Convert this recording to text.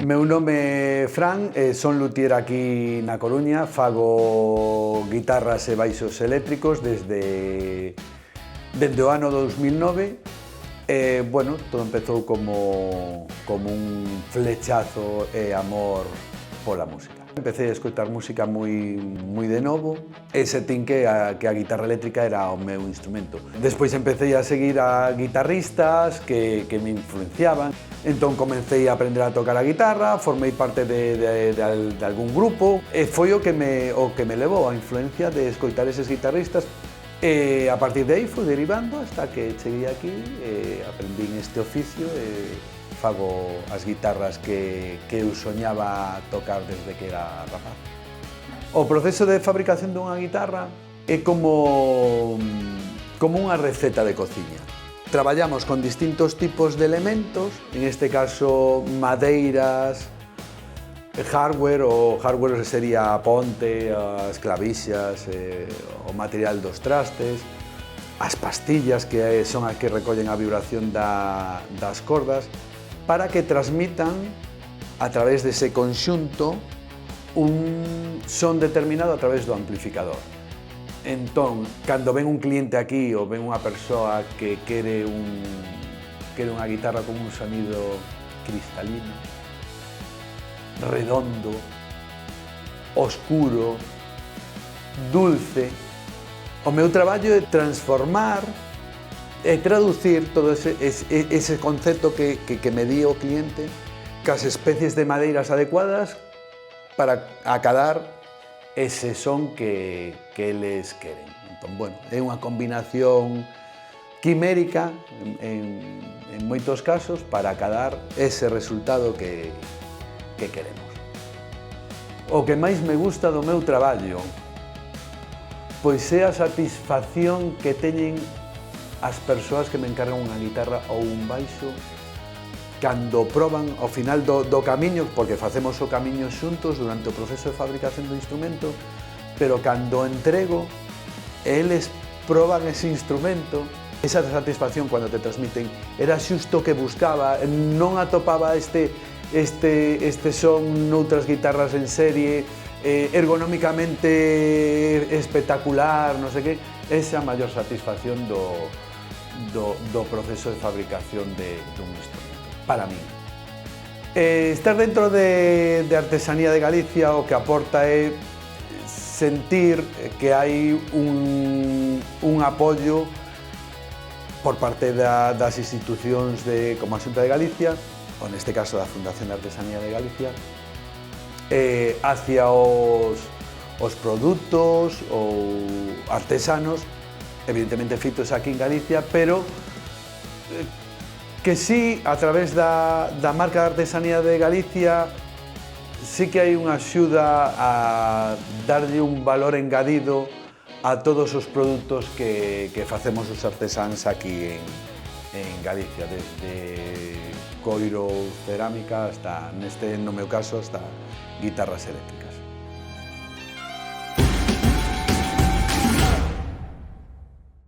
Meu nome é Fran, son luthier aquí na Coruña, fago guitarras e baixos eléctricos desde o ano 2009. Bueno, todo empezou como un flechazo e amor pola música. Empecé a escoitar música moi de novo e sentín que a guitarra eléctrica era o meu instrumento. Despois empecé a seguir a guitarristas que me influenciaban. Entón comecei a aprender a tocar a guitarra, formei parte de algún grupo e foi o que me levou a influencia de escoitar eses guitarristas. E a partir de aí fui derivando hasta que cheguei aquí e aprendín este oficio e fago as guitarras que eu soñaba tocar desde que era rapaz. O proceso de fabricación dunha guitarra é como unha receta de cociña. Traballamos con distintos tipos de elementos, en este caso madeiras, hardware, o hardware sería a ponte, as clavixas, o material dos trastes, as pastillas que son as que recollen a vibración das cordas, para que transmitan a través dese conxunto un son determinado a través do amplificador. Entón, cando ven un cliente aquí ou ven unha persoa que quere unha guitarra con un sonido cristalino, redondo, oscuro, dulce, o meu traballo é transformar e traducir todo ese concepto que me di o cliente cas especies de madeiras adecuadas para acadar ese son que eles queren. Entón, bueno, é unha combinación quimérica en moitos casos para acadar ese resultado que queremos. O que máis me gusta do meu traballo pois é a satisfacción que teñen as persoas que me encargan unha guitarra ou un baixo cando proban ao final do camiño, porque facemos o camiño xuntos durante o proceso de fabricación do instrumento, pero cando entrego eles proban ese instrumento, esa satisfacción cando te transmiten era xusto o que buscaba, non atopaba este son noutras guitarras en serie, ergonómicamente espectacular, non sei que, esa é a maior satisfacción do proceso de fabricación dun instrumento, para mí. Estar dentro de Artesanía de Galicia o que aporta é sentir que hai un apoio por parte das institucións como a Xunta de Galicia, ou neste caso da Fundación de Artesanía de Galicia, hacia os produtos ou artesanos, evidentemente feitos aquí en Galicia, pero que sí, a través da marca de Artesanía de Galicia, sí que hai unha axuda a darlle un valor engadido a todos os produtos que facemos os artesáns aquí en Galicia, desde coiro, cerámica, hasta, no meu caso, hasta guitarras eléctricas.